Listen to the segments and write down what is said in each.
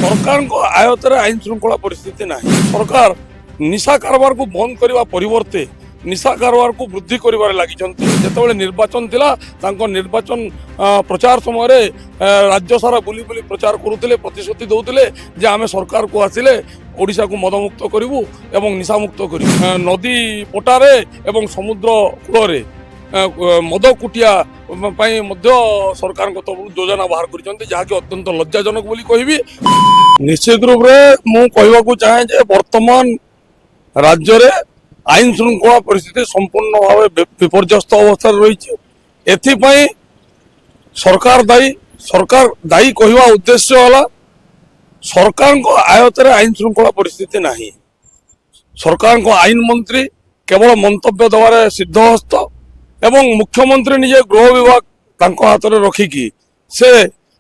सरकार आयतर आईन श्रृंखला परिस्थिति ना सरकार निशा कारबार को बंद करने परिवर्ते निशा कारबार को वृद्धि कर लगी निर्वाचन थिला निर्वाचन प्रचार समय राज्य सारा बुली बुली प्रचार करुले प्रतिश्रुति दौले जे आम सरकार को आसिले ओडिशा को मदमुक्त करूँ एवं निशा मुक्त करूँ नदी पटारे एवं समुद्र कूल मद कुटिया सरकार योजना बाहर कर अत्यंत लज्जाजनक बोली कहबी। निश्चित रूप से मु कहवाकू चाहे जे वर्तमान राज्य रे आईन श्रृंखला परिस्थिति संपूर्ण भाव विपर्यस्त अवस्था रही सरकार दायी कहवा उद्देश्य है सरकार को आयतर आईन श्रृंखला परिस्थिति नहीं। सरकार को आईन मंत्री केवल मंतव्य दबार सिद्धहस्त एवं मुख्यमंत्री निजे गृह विभाग हाथ में रखिकी से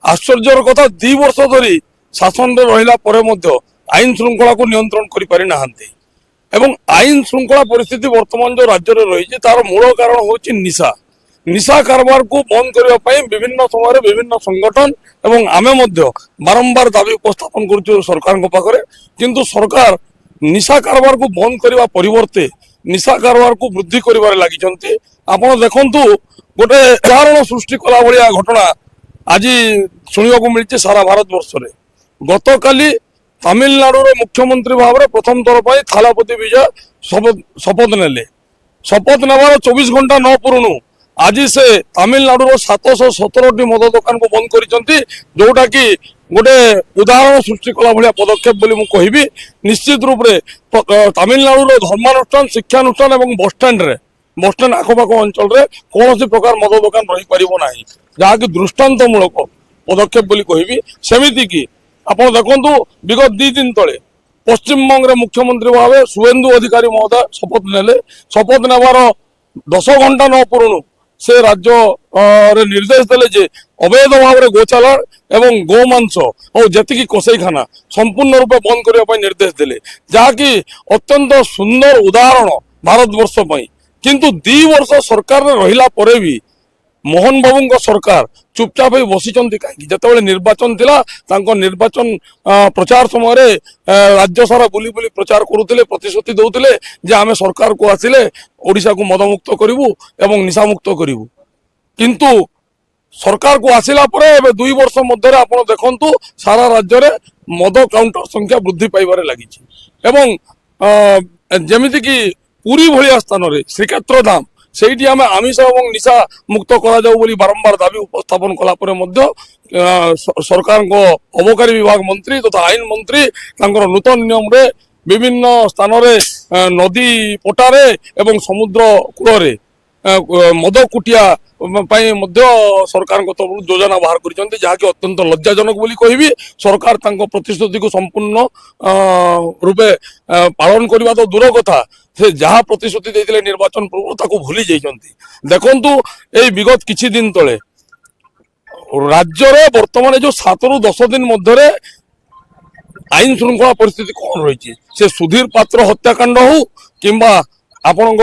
आश्चर्यर कथा 2 वर्ष धरी शासन रहा आईन श्रृंखला को नियंत्रण कर पारि नाहांती एवं आईन श्रृंखला परिस्थिति वर्तमान जो राज्य में रही तार मूल कारण होची निशा निशा कारबार को बंद करने विभिन्न समय विभिन्न संगठन एवं आमे मध्य बारंबार दाबी उपस्थापन कर सरकार पाखरे किंतु सरकार निशा कारबार को बंद करने परिवर्ते निशा कारबार को वृद्धि कर लगी। आपण देखंतु गोटे उदाहरण सृष्टि कला भाया घटना आज शुणा मिली सारा भारत वर्ष में गत काली तमिलनाडु मुख्यमंत्री भाव में प्रथम थर पर थालापति विजय शपथ नेले शपथ नेबार 24 घंटा न पुरुणु आज से तमिलनाडु 717 मद दुकान को बंद कर जोटा कि गोटे उदाहरण सृष्टि कला भाया पदक्षेप बोली मु कहबी। निश्चित रूप से तमिलनाडु धर्मानुष्ठान शिक्षानुष्ठान और बसस्टाण्ड आखपाख अंचल कौन प्रकार मद दुकान रही पार जहाँकि दृष्टांतमूलक पदक्षेप बोली कहबी। सेमिति कि आप देखु विगत 2 दिन तले पश्चिम बंग मुख्यमंत्री भाव शुभेन्दु अधिकारी महोदय शपथ नेले शपथ नेबार 10 घंटा न पुरुणु से राज्य निर्देश देले जे अवैध भाव में गोचालाण एवं गोमांस और जी कषाईखाना संपूर्ण रूप बंद करने निर्देश देले जहाँकि अत्यंत सुंदर उदाहरण भारत वर्ष किंतु 2 वर्ष सरकार रहिला परे भी मोहन बाबू सरकार चुपचाप बसी कहीं जिते निर्वाचन थिला निर्वाचन प्रचार समय राज्य सारा बुली बुली प्रचार करुले प्रतिश्रुति दौले जे आम सरकार को आसिले ओडिशा को मदमुक्त करूँ एवं निशा मुक्त करूँ किंतु सरकार को आसिला परे एबे 2 वर्ष मध्य आप देखु सारा राज्य में मद काउंटर संख्या वृद्धि पाइबार लगी एवं जमीती कि पुरी भलिया स्थान में श्रीक्षेत्र धाम से आम आमिष और निशा मुक्त करा बारंबार दाबी उपस्थापन कला सरकार को अबकारी विभाग मंत्री तथा आईन मंत्री नूतन नियम रे विभिन्न स्थान नदी पटारे एवं समुद्र कूल मद कुटिया सरकार योजना बाहर कर जहाँकि अत्यंत लज्जाजनक बोली कहबी। सरकार प्रतिश्रुति को संपूर्ण रूपे पालन करने तो दूर कथा से जहाँ प्रतिश्रुति देते निर्वाचन पूर्व ताको भूली जाइछंती। देखंतु ए विगत किछि दिन तले राज्य में वर्तमान जो 7 ରୁ 10 दिन मध्य आईन श्रृंखला परिस्थिति कौन रही से सुधीर पात्र हत्याकांड हो किंबा आपण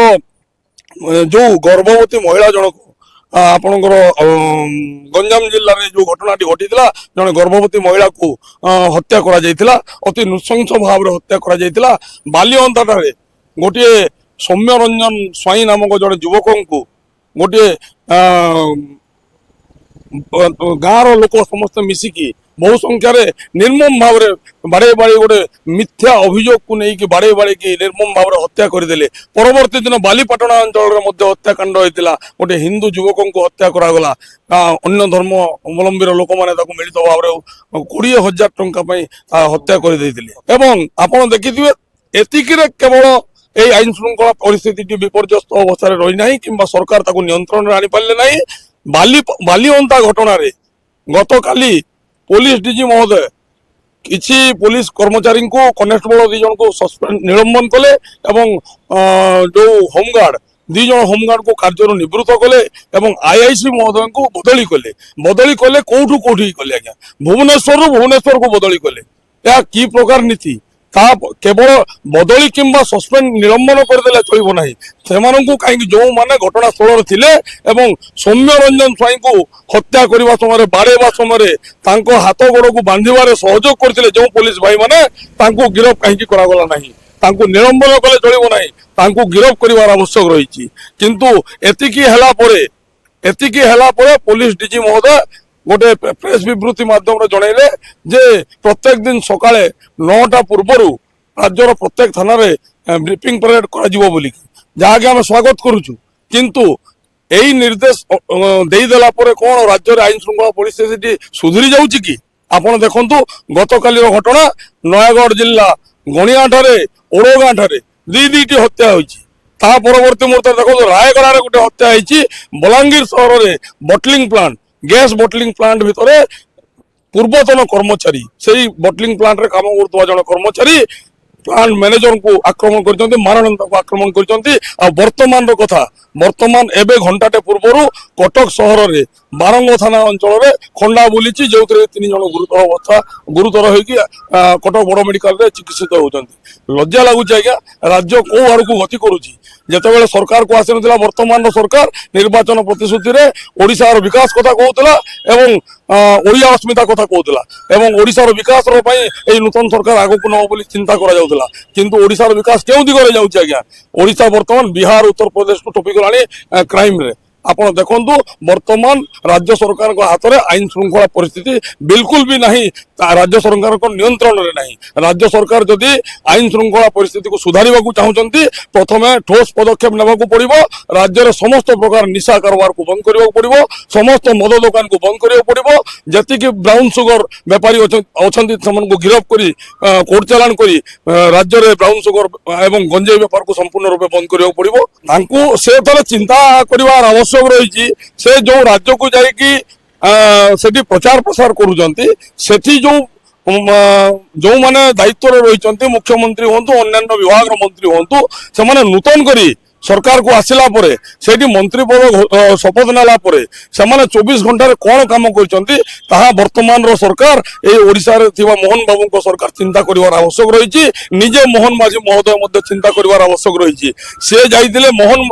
जो गर्भवती महिला जनक आपणकर गंजाम जिले में जो घटनाटी घटी जड़े गर्भवती महिला को हत्या करा जायतिला अति नृशंस भाव में हत्या करा जायतिला बालिअंताटारे गोटे सौम्य रंजन स्वाई नामक जड़े युवक को गोटे गाँव लोक समस्त मिसिकी बहु संख्यार निर्मम भाव में बाड़े बाड़े गोटे मिथ्या अभियोग को लेकिन बाड़े बाड़े की निर्मम भाव में हत्या करदे परवर्ती दिन बालीपाटना अंचल हत्याकांड होता गोटे हिंदू युवक को हत्या करागला अन्य धर्म अवलंबी लोक मैंने मिलित भाव 20,000 टंका हत्या कर आपड़ देखिए एतिक केवल ये आईन श्रृंखला परिस्थिति विपर्यस्त अवस्था रही ना कि सरकार ताको नियंत्रण में आनीपारे ना बालीअंता घटना गत काली पुलिस डीजी महोदय किसी पुलिस कर्मचारी को कनेस्टेबल 2 जन को सस्पेंड निलंबन कले एवं जो होमगार्ड 2 जन होमगार्ड को कार्य निवृत्त कले एवं आईआईसी महोदय को बदली कले कौटू कौटी कले आज्ञा भुवनेश्वर को बदली कले या कि प्रकार नीति ତା କେବଳ ବଦଳି କିମ୍ବା ସସ୍ପେଣ୍ଡ ନିଲମ୍ବନ କରିଦେଲେ ଚଳିବ ନାହିଁ। ସେମାନଙ୍କୁ କାହିଁକି ଯେଉଁମାନେ ଘଟଣାସ୍ଥଳରେ ଥିଲେ ଏବଂ ସୌମ୍ୟ ରଞ୍ଜନ ସ୍ୱାଇଁଙ୍କୁ ହତ୍ୟା କରିବା ସମୟରେ ବାଡ଼େଇବା ସମୟରେ ତାଙ୍କ ହାତ ଗୋଡ଼କୁ ବାନ୍ଧିବାରେ ସହଯୋଗ କରିଥିଲେ ଯେଉଁ ପୋଲିସ ଭାଇମାନେ, ତାଙ୍କୁ ଗିରଫ କାହିଁକି କରାଗଲା ନାହିଁ? ତାଙ୍କୁ ନିଲମ୍ବନ କଲେ ଚଳିବ ନାହିଁ, ତାଙ୍କୁ ଗିରଫ କରିବାର ଆବଶ୍ୟକ ରହିଛି। କିନ୍ତୁ ଏତିକି ହେଲା ପରେ ପୋଲିସ ଡିଜି ମହୋଦୟ गोटे प्रेस विवृत्ति माध्यम जनइले जे प्रत्येक दिन सकाळे 9टा पूर्व राज्यर प्रत्येक थाना ब्रीफिंग परेड जहाँकि आम स्वागत करुचु। किंतु यही निर्देश देदेला कौन राज्य आईन श्रृंखला परिस्थिति सुधरी जाऊँगी कि? आपण देखु गत काली घटना नयगढ़ जिला गणिया ओड़गाँ दुईटी हत्या होती। परवर्ती मुहूर्त देखो रायगड़ा गोटे हत्या होती। बलांगीर सहर में बटलिंग प्लांट गैस बटलिंग प्लांट भितर पूर्वतन कर्मचारी से बटलिंग प्लांट रे काम करथुवा जण कर्मचारी प्लांट मैनेजर को आक्रमण कर मारणता को आक्रमण कर कथा वर्तमान एबे घंटाटे पूर्व कटक सहर में बारंग थाना अंचल में खंडा बुली जो 3 जन गुरुतर होगी कटक बड़ मेडिकल रे चिकित्सित होती। लज्जा लगुच आज्ञा राज्य कौ आड़ को गति करुच्ची। जितेबाला सरकार को आसी ना वर्तमान सरकार निर्वाचन प्रतिश्रुति रे ओडिशार विकास कथा कहूला एवं ओडिया अस्मिता कथा कहूला ओडिशार विकास नूतन सरकार आगक नब बोली चिंता करा किंतु ओडिशार विकास क्यों दिगरे जाउछि आज्ञा? ओडिशा वर्तमान बिहार उत्तर प्रदेश को टोपी गलानी क्राइम रे। आपण देखंतु वर्तमान राज्य सरकार हाथ में आईन श्रृंखला परिस्थिति बिल्कुल भी नहीं, राज्य सरकार नियंत्रण में नहीं। राज्य सरकार जदि आईन श्रृंखला परिस्थिति को सुधारिबा को चाहउछंती प्रथमे ठोस पदक्षेप नेबाकू पड़िबो। राज्य रे समस्त प्रकार निशा कारोबार को बंद करिबाकू पड़िबो, समस्त मद दुकान को बंद करिबाकू पड़िबो। जति ब्राउन सुगर व्यापारी अछंती सेमनको गिरफ करी कोर्ट चालान करी राज्य रे ब्राउन सुगर एवं गंजेई व्यापार को संपूर्ण रूप बंद करिबाकू पड़िबो। तांको से थोड़ा चिंता करिवार आवश्यक रही से जो राज्य को जाकि प्रचार प्रसार करुँच जो माने दायित्व रही मुख्यमंत्री हूँ अन्य विभाग मंत्री हूँ से नूतन करी सरकार को आसिला परे सेठी मंत्री पद शपथ नेला परे से 24 घंटे कौन काम कर वर्तमान रो सरकार ए ओडिशा रे थिबा मोहन बाबू को सरकार चिंता करिवार आवश्यक रही। निजे मोहन माझी महोदय मध्य चिंता करिवार आवश्यक रही। से जाइतिले मोहन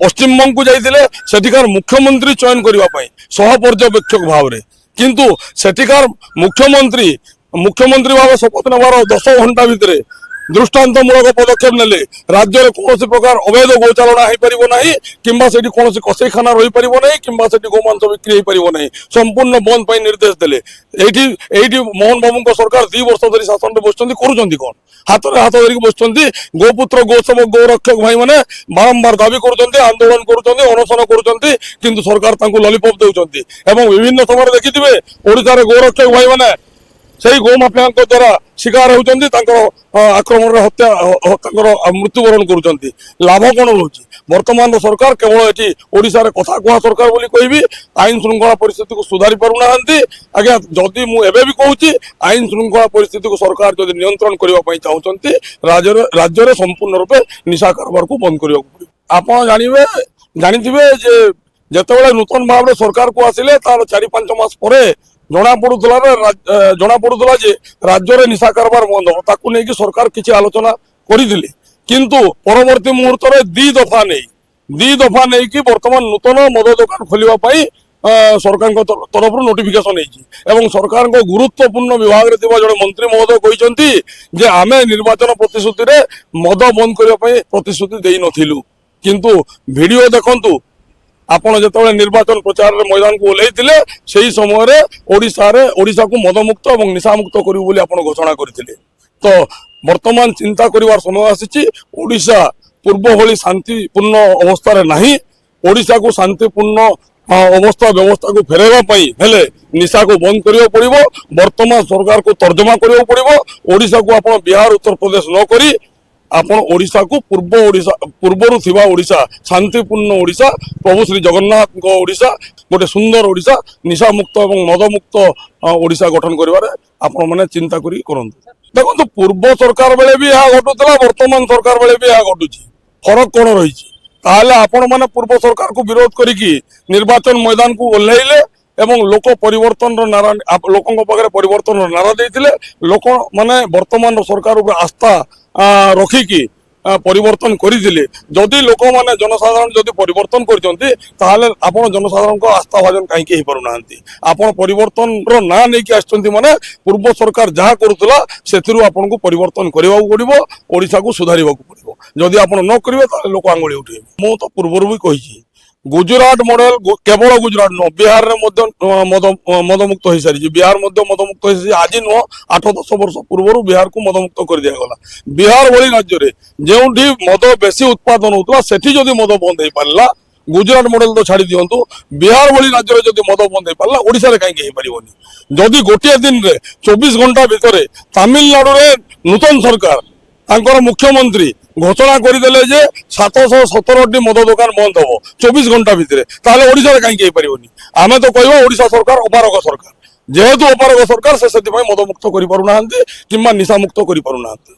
पश्चिम बंग को जाइतिले सेठिकार मुख्यमंत्री चयन करिवा पई सह पर्यवेक्षक भाव रे, किंतु सेठिकार मुख्यमंत्री भाव शपथ नेबार 10 घंटा भितरे दृष्टांतमूलक पदक्षेप नेले राज्य में कौन प्रकार अवैध गोचारणा हो पार ना कि कौन कषाईखाना रही पार ना कि गोमांस बिक्री हो पार ना संपूर्ण बंद पर निर्देश देले। एठी मोहन बाबू सरकार 2 वर्ष धरी शासन में बसुँच कौन हाथ में हाथ धरिक बसुँच गोपुत्र गोसेवक गौरक्षक भाई मैंने बारंबार दाबी कर आंदोलन कर अनशन कर सरकार लॉलीपॉप दौरान एवं विभिन्न समय देखिथे ओडिशा गौरक्षक भाई मैंने से गोमाफिया द्वारा शिकार होती आक्रमण हत्या मृत्युवरण कर लाभ कौन रोचे? वर्तमान सरकार केवल ये ओडिशा रे कथा कह सरकार बोली कहबी आईन श्रृंखला परिस्थिति को सुधारी पारना आज्ञा। जदि मुझे भी कहूँ आईन श्रृंखला परिस्थिति को सरकार जदि नियंत्रण करने चाहते राज्य में संपूर्ण रूपे निशा कारोबार को बंद करने पड़े। आप जानिथिबे जे जेतेबेले नूतन भाव सरकार को आसिले तार 4-5 मास परे जना पड़ूला जे राज्य में निशा कारोबार बंद हो ताकू नहीं कि सरकार किसी आलोचना करिथिले, किंतु परवर्ती मुहूर्त में 2 दफा नहीं कि वर्तमान नूतन मद दुकान खोलिबा सरकार तरफ नोटिफिकेशन एवं सरकार गुरुत्वपूर्ण विभाग रे जड़े मंत्री महोदय कहते जे आमे निर्वाचन प्रतिश्रुति रे मद बंद करने प्रतिश्रुति दे नथिलु, किंतु वीडियो देखंतु आपण जो निर्वाचन प्रचार मैदान को ओल्लैथिले सेही समय ओडिशा को मदमुक्त और निशामुक्त करू बोली आपण घोषणा करथिले। तो वर्तमान चिंता करिवार समय आसीछि। ओडिशा पूर्व भली शांतिपूर्ण अवस्था रे नाही। ओडिशा को शांतिपूर्ण अवस्था व्यवस्था को फेरैबा पई हेले निशा को बंद करियो पड़िबो। वर्तमान सरकार को तर्जमा करियो पड़िबो। ओडिशा को आपण बिहार उत्तर प्रदेश न करी आपण ओडिशा को पूर्वर थिबा ओडिशा शांतिपूर्ण ओडिशा प्रभु श्री जगन्नाथ ओडिशा गोटे सुंदर ओडिशा निशा मुक्त और मदमुक्त ओडिशा गठन करिवारे आपण माने चिंता करी करंतु। देखो पूर्व सरकार बेले भी यह घटुला वर्तमान सरकार बेले भी यह घटुची फरक कौन रही? ताहले आपण माने पूर्व सरकार को विरोध करिकी निर्वाचन मैदान को ओल्लैले ଏବଂ ଲୋକ ପରିବର୍ତ୍ତନର ନାରା ଲୋକଙ୍କ ପାଖରେ ପରିବର୍ତ୍ତନର ନାରା ଦେଇଥିଲେ। ଲୋକମାନେ ବର୍ତ୍ତମାନର ସରକାର ଉପରେ ଆସ୍ଥା ରଖିକି ପରିବର୍ତ୍ତନ କରିଥିଲେ। ଯଦି ଲୋକମାନେ ଜନସାଧାରଣ ଯଦି ପରିବର୍ତ୍ତନ କରିଛନ୍ତି ତାହେଲେ ଆପଣ ଜନସାଧାରଣଙ୍କ ଆସ୍ଥା ଭାଜନ କାହିଁକି ହେଇପାରୁନାହାନ୍ତି? ଆପଣ ପରିବର୍ତ୍ତନର ନାଁ ନେଇକି ଆସିଛନ୍ତି ମାନେ ପୂର୍ବ ସରକାର ଯାହା କରୁଥିଲା ସେଥିରୁ ଆପଣଙ୍କୁ ପରିବର୍ତ୍ତନ କରିବାକୁ ପଡ଼ିବ, ଓଡ଼ିଶାକୁ ସୁଧାରିବାକୁ ପଡ଼ିବ। ଯଦି ଆପଣ ନ କରିବେ ତାହେଲେ ଲୋକ ଆଙ୍ଗୁଳି ଉଠେଇବେ। ମୁଁ ତ ପୂର୍ବରୁ ବି କହିଛି, ଗୁଜରାଟ ମଡେଲ କେବଳ ଗୁଜରାଟ ନୁହଁ, ବିହାରରେ ମଧ୍ୟ ମଦମୁକ୍ତ ହେଇସାରିଛି। ବିହାର ମଧ୍ୟ ମଦମୁକ୍ତ ହେଇସାରିଛି। ଆଜି ନୁହଁ, 8-10 ବର୍ଷ ପୂର୍ବରୁ ବିହାରକୁ ମଦମୁକ୍ତ କରିଦିଆଗଲା। ବିହାର ଭଳି ରାଜ୍ୟରେ ଯେଉଁଠି ମଦ ବେଶୀ ଉତ୍ପାଦନ ହଉଥିଲା ସେଠି ଯଦି ମଦ ବନ୍ଦ ହେଇପାରିଲା, ଗୁଜରାଟ ମଡେଲ ତ ଛାଡି ଦିଅନ୍ତୁ, ବିହାର ଭଳି ରାଜ୍ୟରେ ଯଦି ମଦ ବନ୍ଦ ହେଇପାରିଲା, ଓଡ଼ିଶାରେ କାହିଁକି ହେଇପାରିବନି? ଯଦି ଗୋଟିଏ ଦିନରେ 24 ଘଣ୍ଟା ଭିତରେ ତାମିଲନାଡୁରେ ନୂତନ ସରକାର ତାଙ୍କର ମୁଖ୍ୟମନ୍ତ୍ରୀ ଘୋଷଣା କରିଦେଲେ ଯେ 717ଟି ମଦ ଦୋକାନ ବନ୍ଦ ହବ 24 ଘଣ୍ଟା ଭିତରେ, ତାହେଲେ ଓଡ଼ିଶାରେ କାହିଁକି ହେଇପାରିବନି? ଆମେ ତ କହିବା ଓଡ଼ିଶା ସରକାର ଅପାରଗ ସରକାର। ଯେହେତୁ ଅପାରଗ ସରକାର, ସେ ସେଥିପାଇଁ ମଦମୁକ୍ତ କରିପାରୁନାହାନ୍ତି କିମ୍ବା ନିଶାମୁକ୍ତ କରିପାରୁନାହାନ୍ତି।